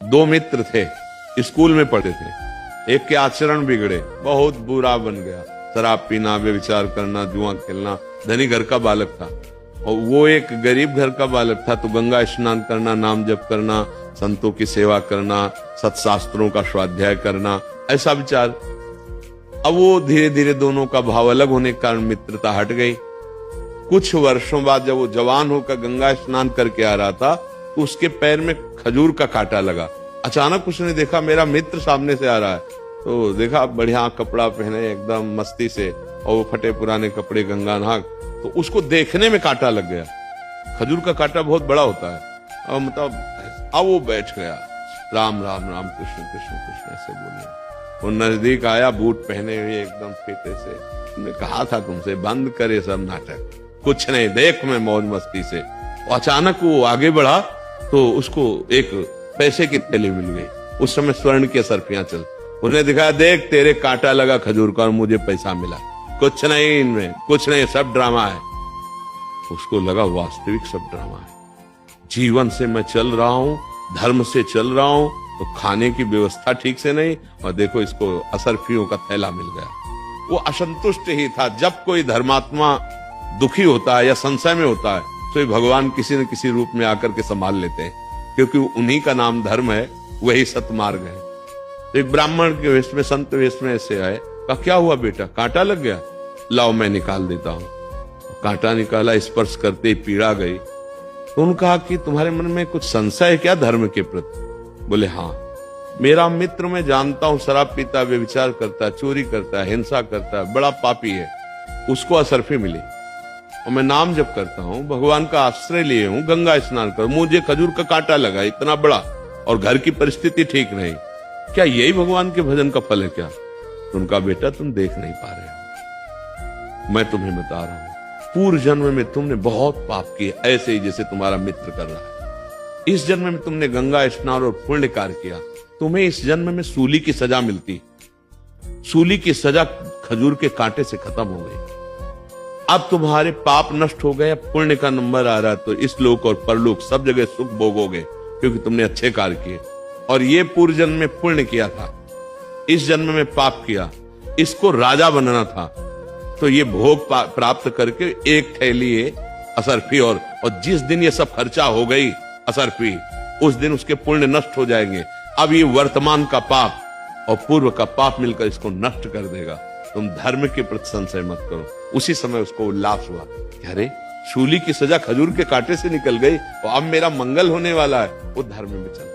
दो मित्र थे, स्कूल में पढ़ते थे। एक के आचरण बिगड़े, बहुत बुरा बन गया, शराब पीना, व्यभिचार करना, जुआ खेलना। धनी घर का बालक था और वो एक गरीब घर का बालक था, तो गंगा स्नान करना, नाम जप करना, संतों की सेवा करना, सत्शास्त्रों का स्वाध्याय करना, ऐसा विचार। अब वो धीरे धीरे दोनों का भाव अलग होने के कारण मित्रता हट गई। कुछ वर्षों बाद जब वो जवान होकर गंगा स्नान करके आ रहा था, तो उसके पैर में खजूर का कांटा लगा। अचानक उसने देखा मेरा मित्र सामने से आ रहा है, तो देखा बढ़िया कपड़ा पहने एकदम मस्ती से, और वो फटे पुराने कपड़े, गंगा नहा, तो उसको देखने में कांटा लग गया। खजूर का कांटा बहुत बड़ा होता है। और मतलब अब वो बैठ गया, राम राम राम कृष्ण कृष्ण कृष्ण ऐसे बोले। वो नजदीक आया, बूट पहने हुए एकदम फीते से। मैं कहा था तुमसे बंद करे सब नाटक, कुछ नहीं, देख मैं मौज मस्ती से। अचानक वो आगे बढ़ा तो उसको एक पैसे की थैली मिल गई। उस समय स्वर्ण की असरफियां चल, उसने दिखाया, देख तेरे कांटा लगा खजूर का और मुझे पैसा मिला। कुछ नहीं इनमें, कुछ नहीं, सब ड्रामा है। उसको लगा वास्तविक सब ड्रामा है। जीवन से मैं चल रहा हूं, धर्म से चल रहा हूं, तो खाने की व्यवस्था ठीक से नहीं, और देखो इसको असरफियों का थैला मिल गया। वो असंतुष्ट ही था। जब कोई धर्मात्मा दुखी होता है या संशय में होता है, तो भगवान किसी न किसी रूप में आकर के संभाल लेते हैं, क्योंकि उन्हीं का नाम धर्म है, वही सतमार्ग है। तो एक ब्राह्मण के वेश में, संत वेश में ऐसे आए, कहा क्या हुआ बेटा, कांटा लग गया? लाओ मैं निकाल देता हूं। कांटा निकाला, स्पर्श करते ही पीड़ा गई। तो उन्होंने कहा कि तुम्हारे मन में कुछ संशय है क्या धर्म के प्रति? बोले हाँ, मेरा मित्र मैं जानता हूं शराब पीता, व्यभिचार करता, चोरी करता, हिंसा करता, बड़ा पापी है, उसको असरफी मिली। और मैं नाम जप करता हूं, भगवान का आश्रय लिए हूं, गंगा स्नान कर, मुझे खजूर का कांटा लगा इतना बड़ा, और घर की परिस्थिति ठीक नहीं। क्या यही भगवान के भजन का फल है क्या? तो उनका बेटा तुम देख नहीं पा रहे हो, मैं तुम्हें बता रहा हूं, पूर्व जन्म में तुमने बहुत पाप किए, ऐसे ही जैसे तुम्हारा मित्र कर रहा है। इस जन्म में तुमने गंगा स्नान और पुण्य कार्य किया, तुम्हें इस जन्म में सूली की सजा मिलती। सूली की सजा खजूर के कांटे से खत्म हो गई। अब तुम्हारे पाप नष्ट हो गए, पुण्य का नंबर आ रहा है, तो इस लोक और परलोक सब जगह सुख भोगोगे, क्योंकि तुमने अच्छे कार्य किए। और ये पूर्व जन्म में पुण्य किया था, इस जन्म में पाप किया, इसको राजा बनना था, तो ये भोग प्राप्त करके एक थैली असरफी, और जिस दिन ये सब खर्चा हो गई असरफी, उस दिन उसके पुण्य नष्ट हो जाएंगे। अब ये वर्तमान का पाप और पूर्व का पाप मिलकर इसको नष्ट कर देगा। तुम धर्म के प्रति संशय मत करो। उसी समय उसको उल्लास हुआ, अरे सूली की सजा खजूर के कांटे से निकल गई, और अब मेरा मंगल होने वाला है। वो धर्म में चला।